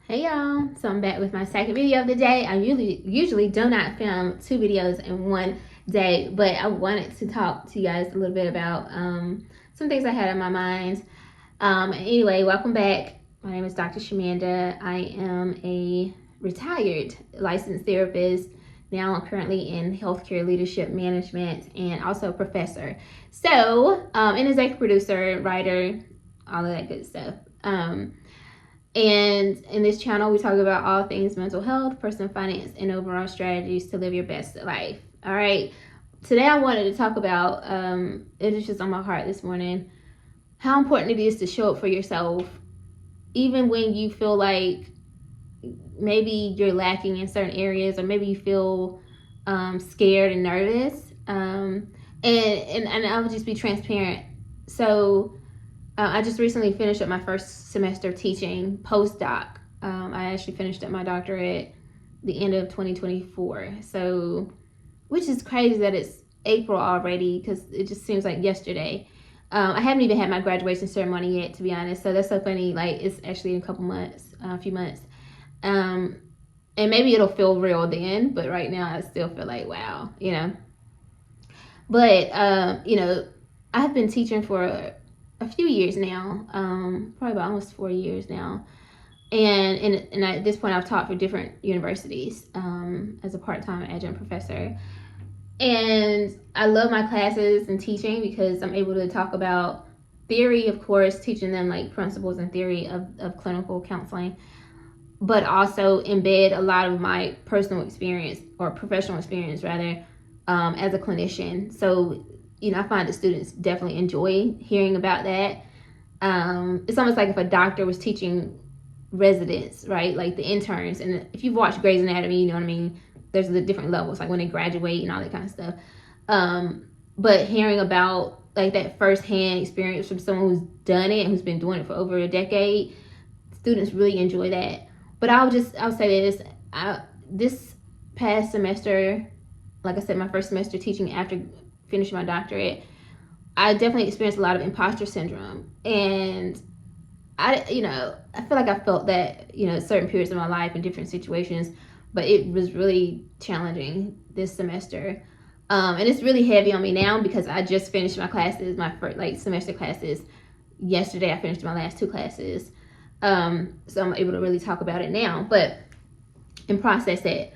Hey y'all, so I'm back with my second video of the day. I usually do not film two videos in one day, but I wanted to talk to you guys a little bit about some things I had in my mind. Anyway, welcome back. My name is Dr. Shamanda. I am a retired licensed therapist. Now I'm currently in healthcare leadership management and also a professor. So, an executive producer, writer, all of that good stuff. And in this channel, we talk about all things mental health, personal finance, and overall strategies to live your best life. All right. Today, I wanted to talk about, it is just on my heart this morning, how important it is to show up for yourself, even when you feel like maybe you're lacking in certain areas, or maybe you feel scared and nervous. And I would just be transparent. So, I just recently finished up my first semester teaching postdoc. I actually finished up my doctorate the end of 2024. So, which is crazy that it's April already because it just seems like yesterday. I haven't even had my graduation ceremony yet, to be honest. So that's so funny. Like, it's actually in a few months. And maybe it'll feel real then, but right now I still feel like, wow, But, I have been teaching for a few years now, probably about almost 4 years now. And at this point, I've taught for different universities as a part-time adjunct professor. And I love my classes and teaching because I'm able to talk about theory, of course, teaching them like principles and theory of clinical counseling, but also embed a lot of my personal experience or professional experience rather as a clinician. So I find that students definitely enjoy hearing about that. It's almost like if a doctor was teaching residents, right? Like the interns. And if you've watched Grey's Anatomy, you know what I mean? There's the different levels, like when they graduate and all that kind of stuff. But hearing about like that firsthand experience from someone who's done it and who's been doing it for over a decade, students really enjoy that. But I'll say this. This past semester, like I said, my first semester teaching after finishing my doctorate, I definitely experienced a lot of imposter syndrome. And I feel like I felt that, certain periods of my life in different situations, but it was really challenging this semester. And it's really heavy on me now because I just finished my classes, my first semester classes. Yesterday, I finished my last two classes. So I'm able to really talk about it now, and process it.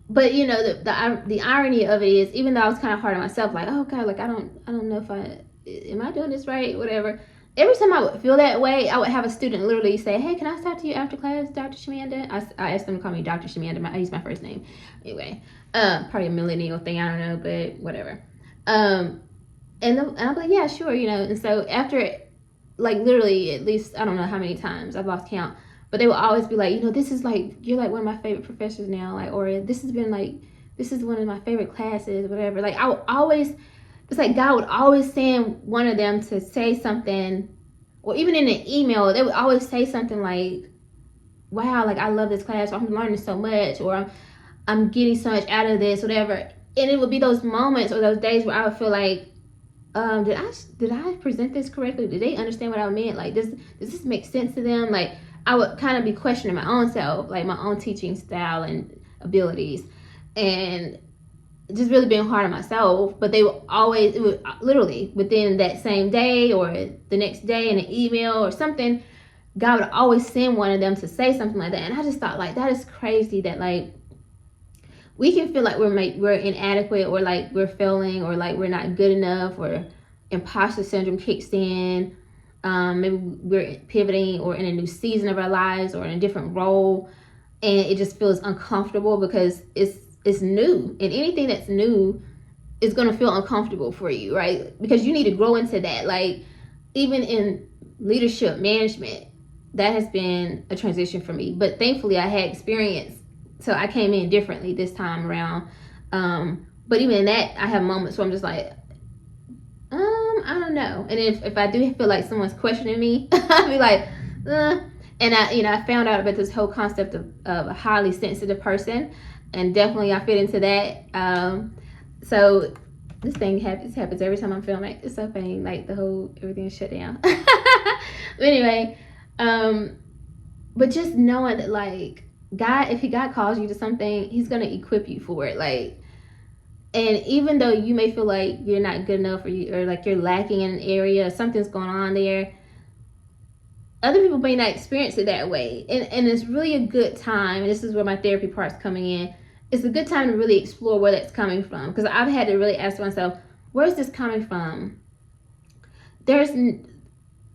But the irony of it is, even though I was kind of hard on myself, like, oh god, like I don't know if am I doing this right, whatever. Every time I would feel that way, I would have a student literally say, hey, can I talk to you after class, Dr. Shamanda? I asked them to call me Dr. Shamanda. I use my first name. Anyway, probably a millennial thing, I don't know, but whatever. And I'm like, yeah, sure, And so after, like, literally at least, I don't know how many times, I've lost count, but they will always be like, this is like, you're like one of my favorite professors now, like, or this is one of my favorite classes, whatever. Like, I would always, it's like God would always send one of them to say something, or even in an email, they would always say something like, wow, like, I love this class, or I'm learning so much, or I'm getting so much out of this, whatever. And it would be those moments or those days where I would feel like, did I present this correctly? Did they understand what I meant? Like, does this make sense to them? Like, I would kind of be questioning my own self, like my own teaching style and abilities, and just really being hard on myself. But it would literally within that same day or the next day in an email or something, God would always send one of them to say something like that. And I just thought, like, that is crazy that, like, we can feel like we're inadequate, or like we're failing, or like we're not good enough, or imposter syndrome kicks in. Maybe we're pivoting or in a new season of our lives or in a different role, and it just feels uncomfortable because it's new, and anything that's new is going to feel uncomfortable for you, right? Because you need to grow into that. Like, even in leadership management, that has been a transition for me, but thankfully I had experience, so I came in differently this time around. But even in that, I have moments where I'm just like, I don't know. And if I do feel like someone's questioning me, I'll be like, And I found out about this whole concept of a highly sensitive person, and definitely I fit into that. So this thing happens every time I'm filming. It's so funny, like everything is shut down. But anyway, but just knowing that, like, God, if God calls you to something, He's gonna equip you for it. Like, and even though you may feel like you're not good enough, or like you're lacking in an area, something's going on there, other people may not experience it that way. And it's really a good time, and this is where my therapy part's coming in. It's a good time to really explore where that's coming from, because I've had to really ask myself, where's this coming from? There's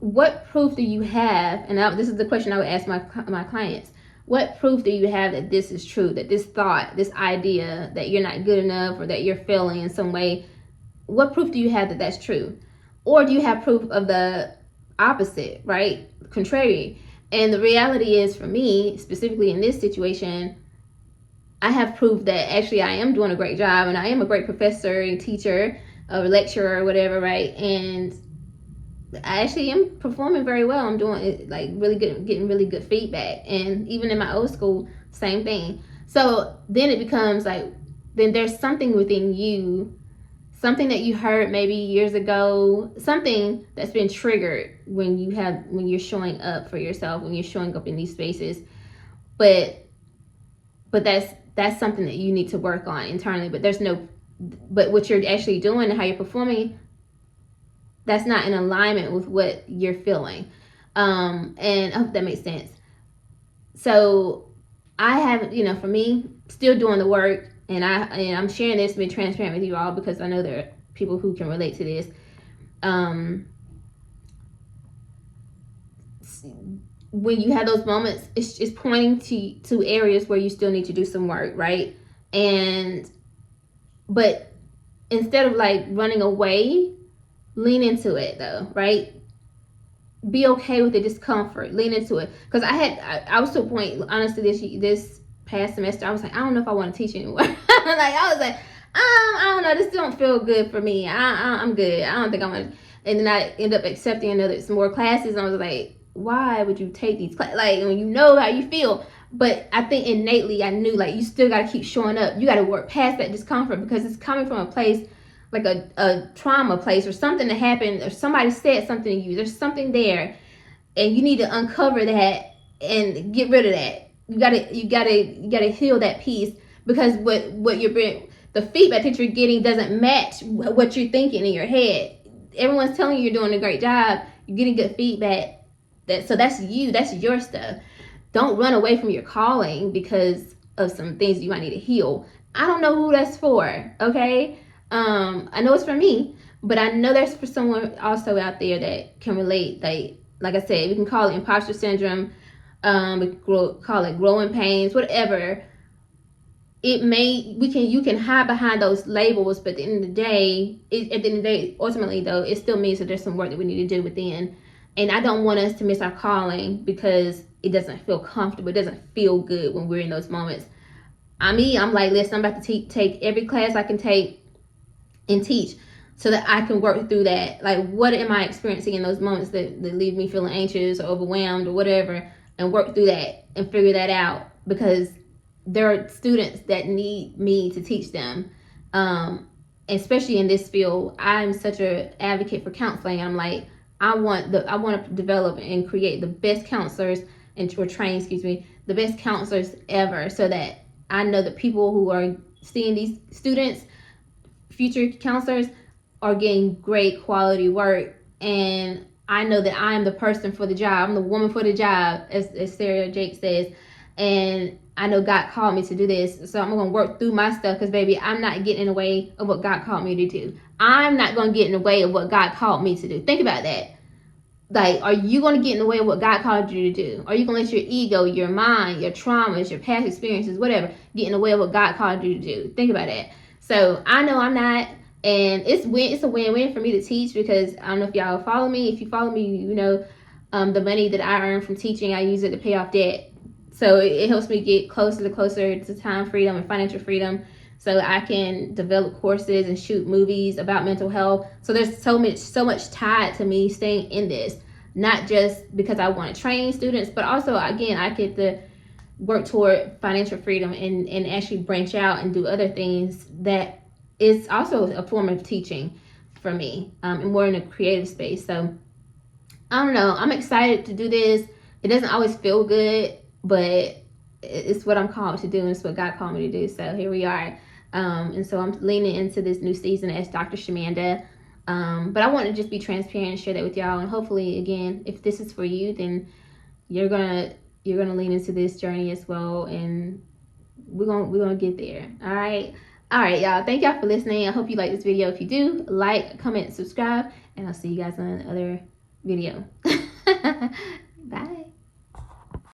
what proof do you have? And this is the question I would ask my clients. What proof do you have that this is true, that this thought, this idea that you're not good enough or that you're failing in some way, what proof do you have that that's true? Or do you have proof of the opposite, right? Contrary. And the reality is, for me, specifically in this situation, I have proof that actually I am doing a great job, and I am a great professor and teacher or lecturer or whatever, right? And I actually am performing very well. I'm doing it like really good, getting really good feedback. And even in my old school, same thing. So then it becomes like, then there's something within you, something that you heard maybe years ago, something that's been triggered when you're showing up for yourself, when you're showing up in these spaces. But that's something that you need to work on internally. But what you're actually doing and how you're performing, that's not in alignment with what you're feeling. And I hope that makes sense. So I have, for me, still doing the work, and I'm sharing this to be transparent with you all, because I know there are people who can relate to this. When you have those moments, it's pointing to areas where you still need to do some work, right? But instead of like running away, lean into it though, right? Be okay with the discomfort. Lean into it. Because I was to a point, honestly, this past semester, I was like, I don't know if I want to teach anymore. I was like, I don't know, this don't feel good for me. I'm good. I don't think I'm gonna. And then I end up accepting some more classes, and I was like, why would you take these classes? Like, when you know how you feel. But I think innately I knew, like, you still got to keep showing up. You got to work past that discomfort, because it's coming from a place like a trauma place, or something that happened, or somebody said something to you. There's something there, and you need to uncover that and get rid of that. You gotta heal that piece, because what you're bringing, the feedback that you're getting doesn't match what you're thinking in your head. Everyone's telling you you're doing a great job. You're getting good feedback. So that's you. That's your stuff. Don't run away from your calling because of some things you might need to heal. I don't know who that's for. Okay. I know it's for me, but I know there's for someone also out there that can relate. Like I said, we can call it imposter syndrome. We can call it growing pains, whatever. You can hide behind those labels, but at the end of the day, ultimately though, it still means that there's some work that we need to do within. And I don't want us to miss our calling because it doesn't feel comfortable. It doesn't feel good when we're in those moments. I'm like, listen, I'm about to take every class I can take and teach, so that I can work through that. Like, what am I experiencing in those moments that leave me feeling anxious or overwhelmed or whatever, and work through that and figure that out, because there are students that need me to teach them. Especially in this field, I'm such an advocate for counseling. I'm like, I want to develop and create the best counselors the best counselors ever, so that I know that people who are seeing these students, future counselors, are getting great quality work. And I know that I am the person for the job. I'm the woman for the job, as Sarah Jake says. And I know God called me to do this, so I'm going to work through my stuff, because baby, I'm not getting in the way of what God called me to do. I'm not going to get in the way of what God called me to do. Think about that. Like, are you going to get in the way of what God called you to do? Are you going to let your ego, your mind, your traumas, your past experiences, whatever, get in the way of what God called you to do? Think about that. So I know I'm not, and it's a win-win for me to teach, because I don't know if y'all follow me. If you follow me, you know the money that I earn from teaching, I use it to pay off debt. So it helps me get closer to time freedom and financial freedom, so I can develop courses and shoot movies about mental health. So there's so much tied to me staying in this, not just because I want to train students, but also, again, I get to work toward financial freedom and actually branch out and do other things that is also a form of teaching for me, and more in a creative space. So I don't know, I'm excited to do this. It doesn't always feel good, but it's what I'm called to do, and it's what God called me to do. So here we are. And so I'm leaning into this new season as Dr. Shamanda. But I want to just be transparent and share that with y'all. And hopefully, again, if this is for you, then you're gonna lean into this journey as well, and we're gonna get there. All right, y'all. Thank y'all for listening. I hope you like this video. If you do, like, comment, subscribe, and I'll see you guys on another video. Bye.